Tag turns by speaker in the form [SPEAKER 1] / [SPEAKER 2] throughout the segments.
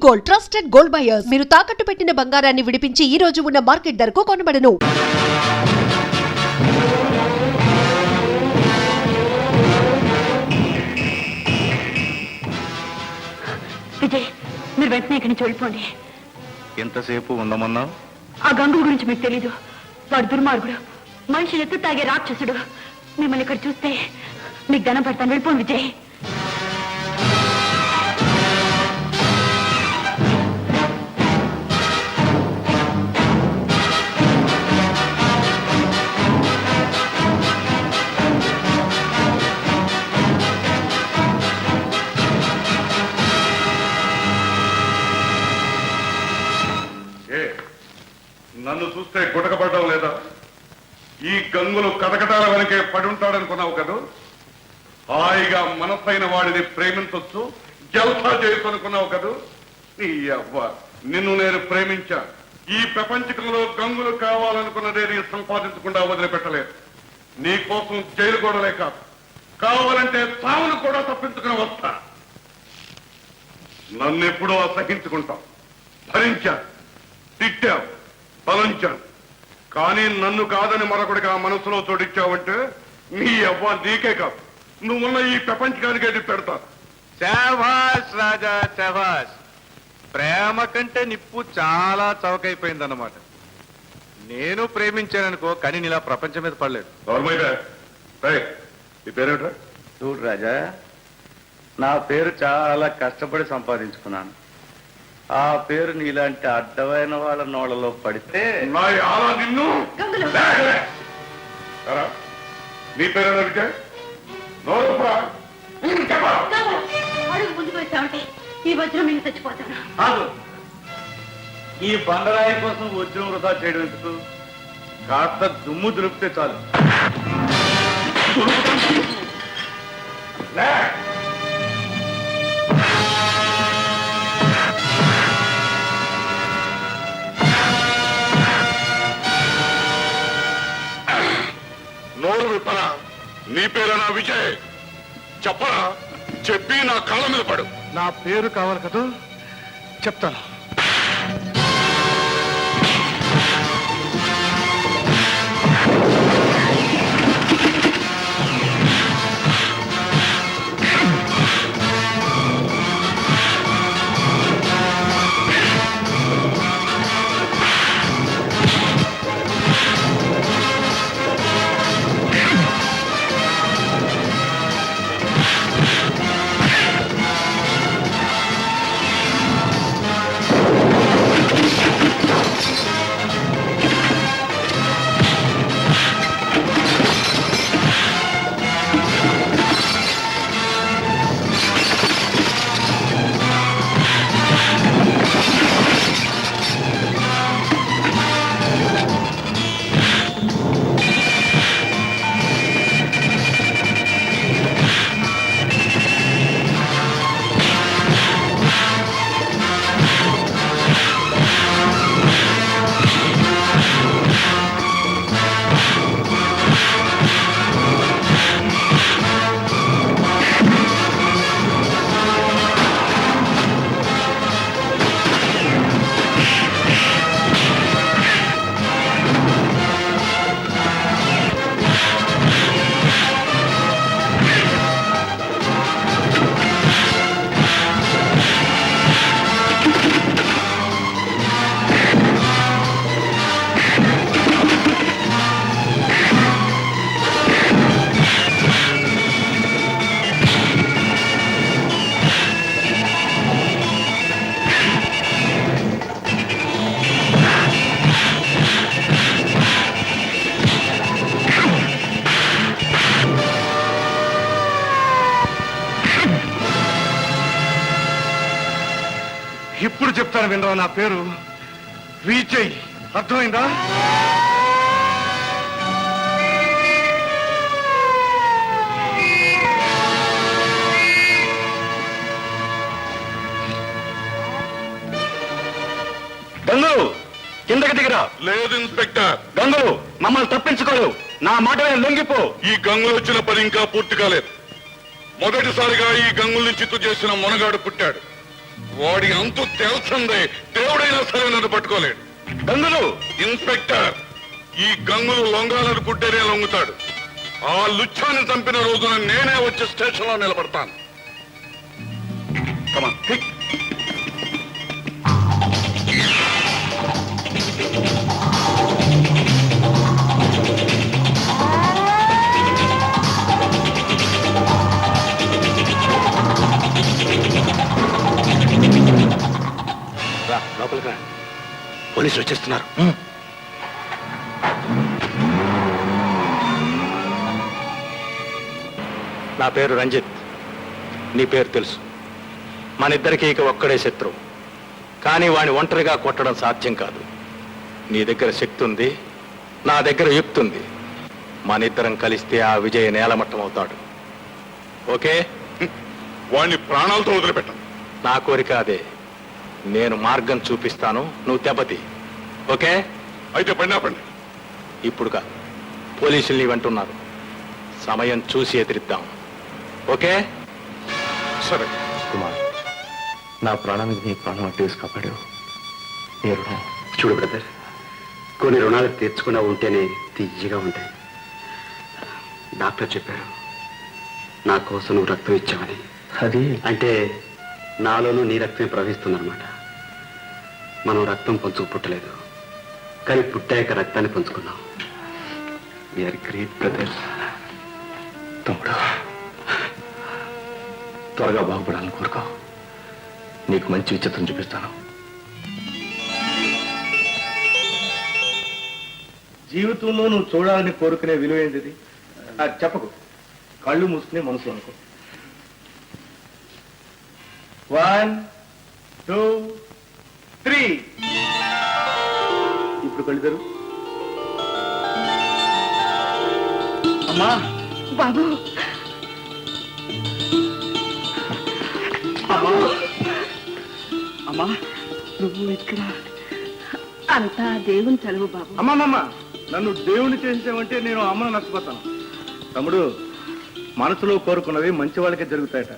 [SPEAKER 1] Gold, trusted gold buyers. మీరు తాకట్టు పెట్టిన బంగారాన్ని విడిపించి ఈ రోజు ఉన్న మార్కెట్ ధరకు కొనబడను.
[SPEAKER 2] విజయ్, మీరు వెంటనే ఇక్కడి నుంచి వెళ్ళిపోండి.
[SPEAKER 3] ఎంతసేపు ఉండమన్నావు?
[SPEAKER 2] ఆ గంగు గురించి మీకు తెలీదు. వాడు దుర్మార్గుడు, మనిషి ఎత్తు తాగే రాక్షసుడు. మిమ్మల్ని ఇక్కడ చూస్తే మీకు ధనం పెడతాను. వెళ్ళిపోండి విజయ్.
[SPEAKER 4] నన్ను చూస్తే గుటకపడడం లేదా? ఈ గంగులు కటకటాల వెనకే పడి ఉంటాడనుకున్నావు కదా? హాయిగా మనసైన వాడిని ప్రేమించొచ్చు, జల్సా చేయొచ్చు అనుకున్నావు కదా? నీ అవ్వ, నిన్ను నేను ప్రేమించా. ఈ ప్రపంచకంలో గంగులు కావాలనుకున్నదే నీ సంపాదించకుండా వదిలిపెట్టలేదు. నీ కోసం జైలు గోడలే కాదు, కావాలంటే చావును కూడా తప్పించుకుని వస్తా. నన్నెప్పుడూ అసహించుకుంటావు, భరించా, తిట్టావు, బలంచాను. కానీ నన్ను కాదని మరొకటిగా మనసులో చోటిచ్చావంటే నీ అవ్వ నీకే కాదు, నువ్వున్న ఈ ప్రపంచానికే పెడతా.
[SPEAKER 3] శాబాష్ రాజా, శాబాష్. ప్రేమ కంటే నిప్పు చాలా చవకైపోయిందన్నమాట. నేను ప్రేమించాననుకో, కానీ నీలా ప్రపంచం మీద పడలేదు.
[SPEAKER 4] ఈ పేరేట్రా?
[SPEAKER 3] చూడు రాజా, నా పేరు చాలా కష్టపడి సంపాదించుకున్నాను. ఆ పేరు నీలాంటి అడ్డమైన వాళ్ళ నోళ్ళలో పడితే
[SPEAKER 4] నిన్ను. నీ పేరు విజయ్?
[SPEAKER 2] ముందుకు వచ్చామంటే ఈ వజ్రం నేను చచ్చిపోతాను.
[SPEAKER 3] కాదు, ఈ బండరాయి కోసం వజ్రం వృధా చేయడం ఎందుకు? కాస్త దుమ్ము దులిపితే చాలు.
[SPEAKER 4] నోరు విప్పరా? నీ పేరేనా విజయ్? చెప్పరా, చెప్పి నా కాళ్ళ మీద పడు.
[SPEAKER 3] నా పేరు కావాలి కదా, చెప్తాను. ఇప్పుడు చెప్తాను వినరా, నా పేరు విజయ్. అర్థమైందా? గంగులు, కిందకి దిగిరా.
[SPEAKER 4] లేదు ఇన్స్పెక్టర్.
[SPEAKER 3] గంగులు, మమ్మల్ని తప్పించుకోలేవు. నా మాట లొంగిపో.
[SPEAKER 4] ఈ గంగులు వచ్చిన పని ఇంకా పూర్తి కాలేదు. మొదటిసారిగా ఈ గంగుల్ని చిత్తు చేసిన మొనగాడు పుట్టాడు. వాడి అంతు తేల్చందే దేవుడైనా సరే నన్ను పట్టుకోలేడు. గంగులు ఇన్స్పెక్టర్, ఈ గంగులు లొంగాలనుకుంటేనే లొంగుతాడు. ఆ లుచ్చాన్ని చంపిన రోజున నేనే వచ్చి స్టేషన్ లో నిలబడతాను. Come on, quick.
[SPEAKER 3] రా లోపలికి రా, పోలీసులు వచ్చేస్తున్నారు. నా పేరు రంజిత్, నీ పేరు తెలుసు. మన ఇద్దరికి ఇక ఒక్కడే శత్రువు, కానీ వాణ్ణి ఒంటరిగా కొట్టడం సాధ్యం కాదు. నీ దగ్గర శక్తి ఉంది, నా దగ్గర యుక్తి ఉంది. మన ఇద్దరం కలిస్తే ఆ విజయ నేలమట్టం అవుతాడు. ఓకే?
[SPEAKER 4] వాడిని ప్రాణాలతో వదిలిపెట్టను.
[SPEAKER 3] నా కోరిక అదే. నేను మార్గం చూపిస్తాను, నువ్వు దెబ్బతి. ఓకే?
[SPEAKER 4] అయితే పండి.
[SPEAKER 3] ఇప్పుడుగా పోలీసుల్ని వెంటున్నారు, సమయం చూసి ఎదిరిద్దాం. ఓకే?
[SPEAKER 4] సరే.
[SPEAKER 5] కుమార్, నా ప్రాణానికి నీ ప్రాణం అట్టేసి కాపాడావు. నీ రుణం. చూడు బ్రదర్, కొన్ని రుణాలు తీర్చుకున్నా ఉంటేనే తీయగా ఉంటాయి. డాక్టర్ చెప్పారు నా కోసం నువ్వు రక్తం ఇచ్చావని. అది అంటే నాలోనూ నీ రక్తమే ప్రవహిస్తుందన్నమాట. మనం రక్తం పంచుకు పుట్టలేదు, కానీ పుట్టాక రక్తాన్ని పంచుకున్నాం. We are great brothers. తమ్ముడు, త్వరగా బాగుపడాలని కోరుకో. నీకు మంచి విచిత్రం చూపిస్తాను.
[SPEAKER 3] జీవితంలో నువ్వు చూడాలని కోరుకునే విలువ ఏంటిది? చెప్పకు, కళ్ళు మూసుకునే మనసు అనుకో. 1 2 3. ఇప్పుడు కళ్ళు తెరు. అమ్మా,
[SPEAKER 2] బాబు,
[SPEAKER 3] అమ్మా, అమ్మా, నువ్వు ఇక్కడ?
[SPEAKER 2] అంతా దేవుని చదువు బాబు.
[SPEAKER 3] అమ్మమ్మ, నన్ను దేవుని చేసావంటే నేను అమ్మను నష్టపోతాను. తమ్ముడు, మనసులో కోరుకున్నవి మంచి వాళ్ళకే జరుగుతాయట,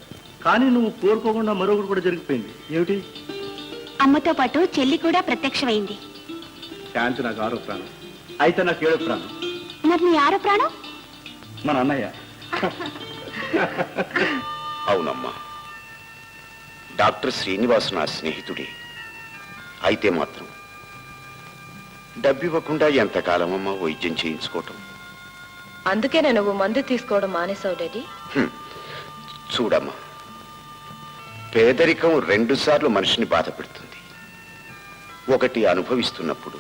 [SPEAKER 3] కానీ నువ్వు కోరుకోకుండా మరొకటి కూడా జరిగిపోయింది. ఏమిటి?
[SPEAKER 2] అమ్మతో పాటు చెల్లి కూడా ప్రత్యక్షమైంది.
[SPEAKER 3] శాంతి నాకు 6వ ప్రాణం, అయితే నాకు 7వ ప్రాణం.
[SPEAKER 2] మరి నీ 6వ ప్రాణం?
[SPEAKER 3] మన అన్నయ్య.
[SPEAKER 6] అవునమ్మా, డాక్టర్ శ్రీనివాస్ నా స్నేహితుడే. అయితే మాత్రం డబ్బివ్వకుండా ఎంతకాలమమ్మా వైద్యం చేయించుకోవటం?
[SPEAKER 7] అందుకేనే నువ్వు మందు తీసుకోవడం మానేసావు డాడీ.
[SPEAKER 6] చూడమ్మా, పేదరికం 2 సార్లు మనిషిని బాధ పెడుతుంది. ఒకటి అనుభవిస్తున్నప్పుడు,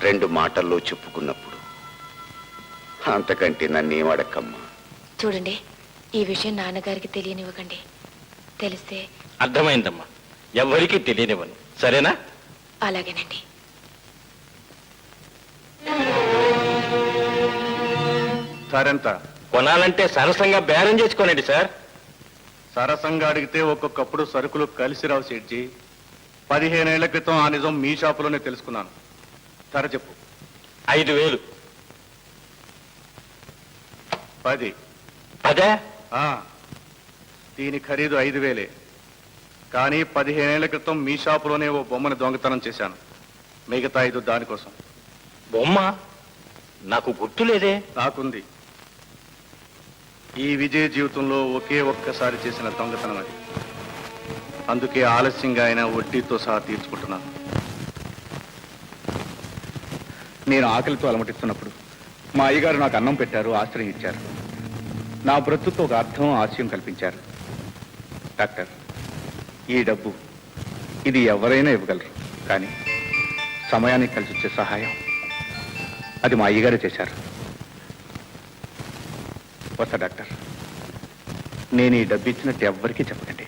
[SPEAKER 6] 2 మాటల్లో చెప్పుకున్నప్పుడు. అంతకంటే నన్నేం అడక్కమ్మా.
[SPEAKER 7] చూడండి, ఈ విషయం నాన్నగారికి తెలియనివ్వకండి. తెలిస్తే
[SPEAKER 5] అర్థమైందమ్మా, ఎవరికీ తెలియనివ్వను. సరేనా?
[SPEAKER 7] అలాగేనండి.
[SPEAKER 3] సరెంత?
[SPEAKER 5] కొనాలంటే సరసంగా బేరం చేసుకోనండి సార్.
[SPEAKER 3] సరసంగా అడిగితే ఒక్కొక్కప్పుడు సరుకులు కలిసి రావు సేట్జీ. 15 ఏళ్ల క్రితం ఆ నిజం మీ షాపులోనే తెలుసుకున్నాను. ధర చెప్పు.
[SPEAKER 5] 5,000.
[SPEAKER 3] 10.
[SPEAKER 5] అదే
[SPEAKER 3] దీని ఖరీదు 5,000. కానీ 15 ఏళ్ల క్రితం మీ షాపులోనే ఓ బొమ్మను దొంగతనం చేశాను. మిగతా 5 దానికోసం.
[SPEAKER 5] బొమ్మ నాకు గుర్తులేదే.
[SPEAKER 3] నాకుంది. ఈ విజయ జీవితంలో ఒకే ఒక్కసారి చేసిన దొంగతనం అది. అందుకే ఆలస్యంగా అయినా వడ్డీతో సహా తీర్చుకుంటున్నాను. నేను ఆకలితో అలమటిస్తున్నప్పుడు మా అయ్యగారు నాకు అన్నం పెట్టారు, ఆశ్రయం ఇచ్చారు. నా బ్రతుకు ఒక అర్థం, ఆశయం కల్పించారు. డాక్టర్, ఈ డబ్బు ఇది ఎవరైనా ఇవ్వగలరు, కానీ సమయానికి కలిసి వచ్చే సహాయం అది మా అయ్యగారే చేశారు. వస్తా డాక్టర్. నేను ఈ డబ్బు ఇచ్చినట్టు ఎవ్వరికీ చెప్పకండి.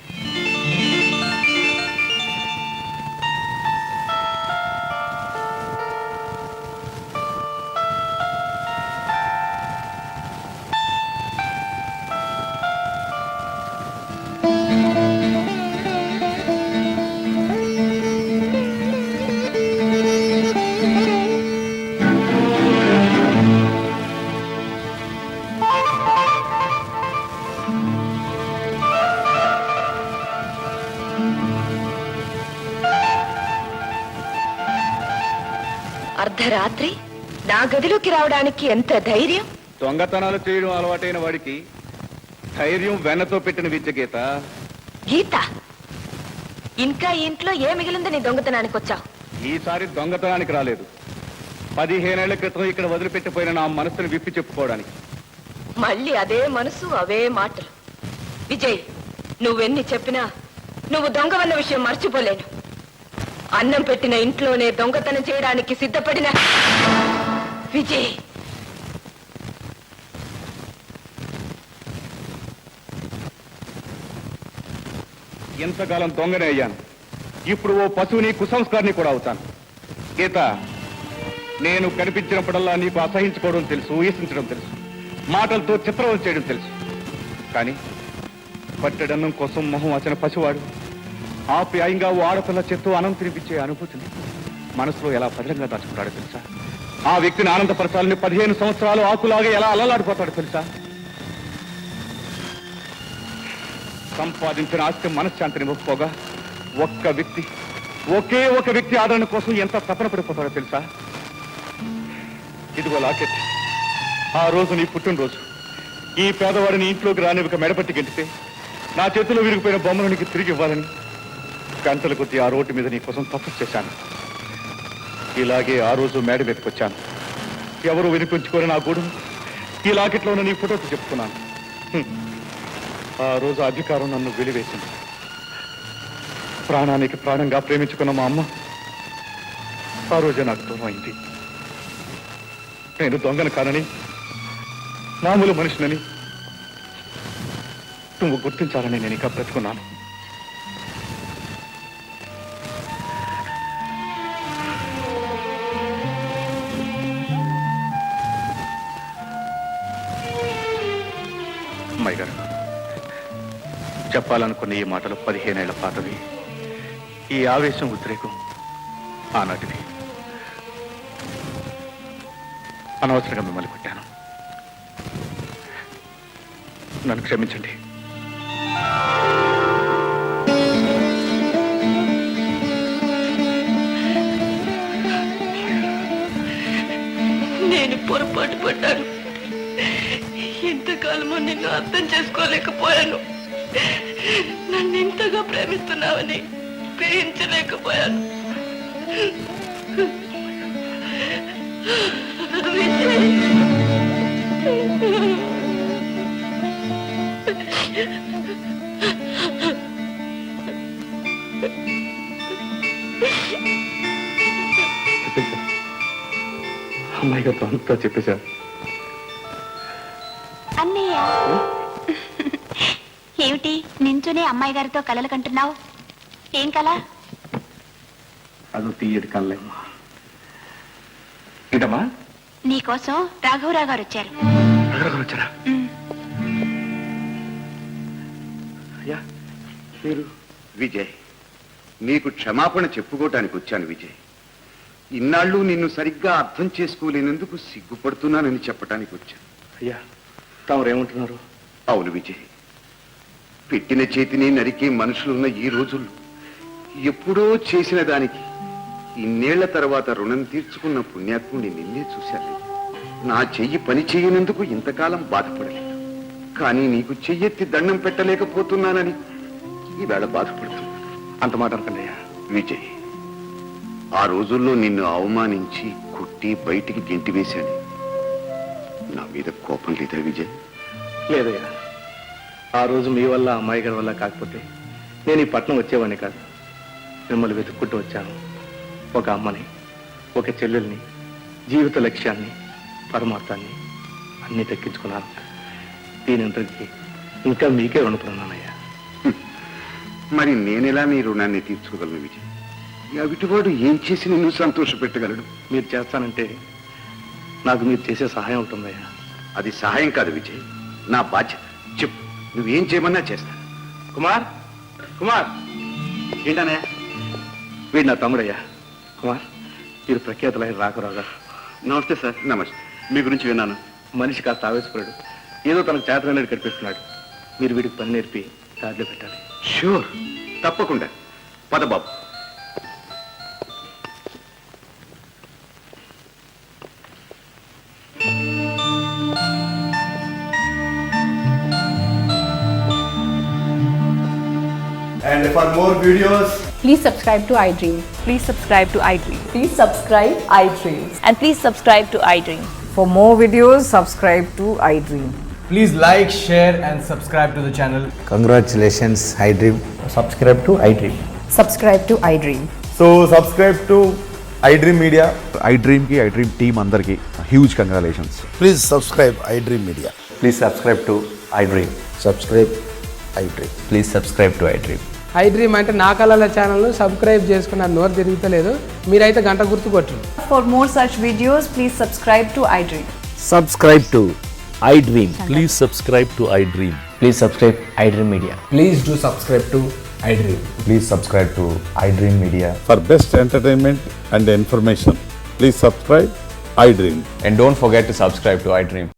[SPEAKER 7] అర్ధరాత్రి నా గదిలోకి రావడానికి ఎంత ధైర్యం?
[SPEAKER 3] దొంగతనాలు చేయడం అలవాటైన వాడికి ధైర్యం వెన్నతో పెట్టిన విద్య గీత.
[SPEAKER 7] గీత, ఇంకా ఈ ఇంట్లో ఏ మిగిలింది నీ దొంగతనానికి వచ్చావు?
[SPEAKER 3] ఈసారి దొంగతనానికి రాలేదు. 15 ఏళ్ల క్రితం ఇక్కడ వదిలిపెట్టిపోయిన నా మనసును విప్పి చెప్పుకోవడానికి.
[SPEAKER 7] మళ్ళీ అదే మనసు, అవే మాటలు. విజయ్, నువ్వెన్ని చెప్పినా నువ్వు దొంగవన్న విషయం మర్చిపోలేను. అన్నం పెట్టిన ఇంట్లోనే దొంగతనం చేయడానికి సిద్ధపడిన విజయ్.
[SPEAKER 3] ఎంతకాలం దొంగనే అయ్యాను, ఇప్పుడు ఓ పశువుని కుసంస్కారిని కూడా అవుతాను. గీత, నేను కనిపించినప్పుడల్లా నీకు అసహించుకోవడం తెలుసు, ఊహించడం తెలుసు, మాటలతో చిత్రవద చేయడం తెలుసు. కానీ పట్టెడన్నం కోసం మొహం వచ్చిన పసివాడు ఆప్యాయంగా ఓ ఆడపిల్ల చేత్తో అన్నం తినిపించే అనుభూతిని మనసులో ఎలా భద్రంగా దాచుకుంటాడో తెలుసా? ఆ వ్యక్తిని ఆనందపరచాలని 15 సంవత్సరాలు ఆకులాగా ఎలా అల్లలాడిపోతాడో తెలుసా? సంపాదించిన ఆస్తి మనశ్శాంతిని ఒప్పుకోగా ఒకే ఒక వ్యక్తి ఆదరణ కోసం ఎంత తపన పడిపోతాడో తెలుసా? ఇదిగో లాకెట్. ఆ రోజు నీ పుట్టినరోజు. ఈ పేదవాడిని ఇంట్లోకి రానివ్వక మెడపట్టి గెంటితే నా చేతిలో విరిగిపోయిన బొమ్మను నీకు తిరిగి ఇవ్వాలని గంటల కొద్దీ ఆ రోడ్డు మీద నీ కోసం తపస్సు చేశాను. ఇలాగే ఆ రోజు మేడ మీదకి వచ్చాను. ఎవరు వినిపించుకొని నా గూడు ఈ లాకెట్లో ఉన్న నీ ఫోటోకి చెప్పుకున్నాను. ఆ రోజు అధికారం నన్ను వెలివేసింది. ప్రాణానికి ప్రాణంగా ప్రేమించుకున్న మా అమ్మ ఆ రోజే నాకు దూరం అయింది. నేను దొంగను కానని, మామూలు మనిషినని నువ్వు గుర్తించాలని నేను ఇంకా బ్రతుకున్నాను. అమ్మాయి గారు, చెప్పాలనుకున్న ఈ మాటలు 15 ఏళ్ల పాతవి. ఈ ఆవేశం, ఉద్రేకం ఆనాటిది. అనవసరంగా మిమ్మల్ని కొట్టాను. నన్ను క్షమించండి.
[SPEAKER 7] నేను పొరపాటు పడ్డాను. ఇంతకాలమో నిన్ను అర్థం చేసుకోలేకపోయాను. నన్ను ఇంతగా ప్రేమిస్తున్నావని గ్రహించలేకపోయాను.
[SPEAKER 3] అమ్మాయి గారితో అంతా చెప్పేశారు.
[SPEAKER 8] అన్నయ్య, ఏమిటి నించునే అమ్మాయి గారితో కలలు కంటున్నావు? ఏం కల?
[SPEAKER 3] అదో తీయటి కళ్ళేమ్మా. ఏంటమ్మా?
[SPEAKER 8] నీకోసం రాఘవరావు గారు వచ్చారు.
[SPEAKER 3] వచ్చారా?
[SPEAKER 6] అయ్యా, మీరు? విజయ్, నీకు క్షమాపణ చెప్పుకోవటానికి వచ్చాను విజయ్. ఇన్నాళ్ళు నిన్ను సరిగ్గా అర్థం చేసుకోలేనందుకు సిగ్గుపడుతున్నానని చెప్పటానికి వచ్చాను.
[SPEAKER 3] అయ్యా, తమరేమంటున్నారు?
[SPEAKER 6] అవును విజయ్, పెట్టిన చేతిని నరికే మనుషులున్న ఈ రోజుల్లో ఎప్పుడో చేసిన దానికి ఇన్నేళ్ల తర్వాత రుణం తీర్చుకున్న పుణ్యాత్ముని నిన్నే చూశాను. నా చెయ్యి పని చేయనందుకు ఇంతకాలం బాధపడలేదు. కానీ నీకు చెయ్యెత్తి దండం పెట్టలేకపోతున్నానని ఈవేళ బాధపడుతున్నా.
[SPEAKER 3] అంత మాట అనుకున్నాయా?
[SPEAKER 6] విజయ్, ఆ రోజుల్లో నిన్ను అవమానించి కొట్టి బయటికి గెంటి వేశాను. నా మీద కోపం లేదా విజయ్?
[SPEAKER 3] లేదయ్యా, ఆ రోజు మీ వల్ల, అమ్మాయి గారి వల్ల కాకపోతే నేను ఈ పట్నం వచ్చేవాడిని కాదు. మిమ్మల్ని వెతుక్కుంటూ వచ్చాను. ఒక అమ్మని, ఒక చెల్లెల్ని, జీవిత లక్ష్యాన్ని, పరమార్థాన్ని అన్నీ దక్కించుకున్నాను. దీనంతటికీ ఇంకా మీకే రుణపడున్నానయ్యా.
[SPEAKER 6] మరి నేనెలా నీ రుణాన్ని తీర్చుకోగలను విజయ్? అవిటివాడు ఏం చేసి నిన్ను సంతోష పెట్టగలడు?
[SPEAKER 3] మీరు చేస్తానంటే నాకు మీరు చేసే సహాయం ఉంటుందయ్యా.
[SPEAKER 6] అది సహాయం కాదు విజయ్, నా బాధ్యత. చెప్పు, నువ్వేం చేయమన్నా చేస్తా.
[SPEAKER 3] కుమార్, కుమార్! ఏంటనే? వీడు నా తమ్ముడయ్యా. కుమార్, మీరు ప్రఖ్యాతులైన రాఘవరావు గారు.
[SPEAKER 6] నమస్తే సార్. నమస్తే. మీ గురించి విన్నాను.
[SPEAKER 3] మనిషి కాస్త ఆవేశపడాడు, ఏదో తనకు చేతననేది కనిపిస్తున్నాడు. మీరు వీడికి పని నేర్పి దారిలో పెట్టాలి.
[SPEAKER 6] షూర్, తప్పకుండా. పద బాబు.
[SPEAKER 9] for more videos,
[SPEAKER 2] Please subscribe to iDream.
[SPEAKER 7] Please subscribe to iDream.
[SPEAKER 2] Please subscribe iDream.
[SPEAKER 7] And please subscribe to iDream.
[SPEAKER 10] For more videos, subscribe to iDream.
[SPEAKER 9] please like, share and subscribe to the channel.
[SPEAKER 5] Congratulations iDream.
[SPEAKER 9] Subscribe to iDream.
[SPEAKER 10] Subscribe to iDream.
[SPEAKER 9] So subscribe to iDream Media.
[SPEAKER 3] iDream కి iDream team అందరికి huge congratulations.
[SPEAKER 6] Please subscribe iDream media.
[SPEAKER 5] Please subscribe to iDream.
[SPEAKER 6] Subscribe iDream.
[SPEAKER 5] Please subscribe to iDream.
[SPEAKER 10] iDream అంటే నా కళల ఛానల్ను subscribe చేసుకున్న నోరు తిరుగుతలేదు, మీరైతే గంట గుర్తు కొట్టండి.
[SPEAKER 2] For more such videos, please subscribe to iDream.
[SPEAKER 5] Subscribe to iDream.
[SPEAKER 11] Please subscribe to iDream.
[SPEAKER 5] Please subscribe iDream media.
[SPEAKER 9] Please do subscribe to iDream.
[SPEAKER 5] Please subscribe to iDream media.
[SPEAKER 11] For best entertainment and information, please subscribe iDream.
[SPEAKER 5] And don't forget to subscribe to iDream.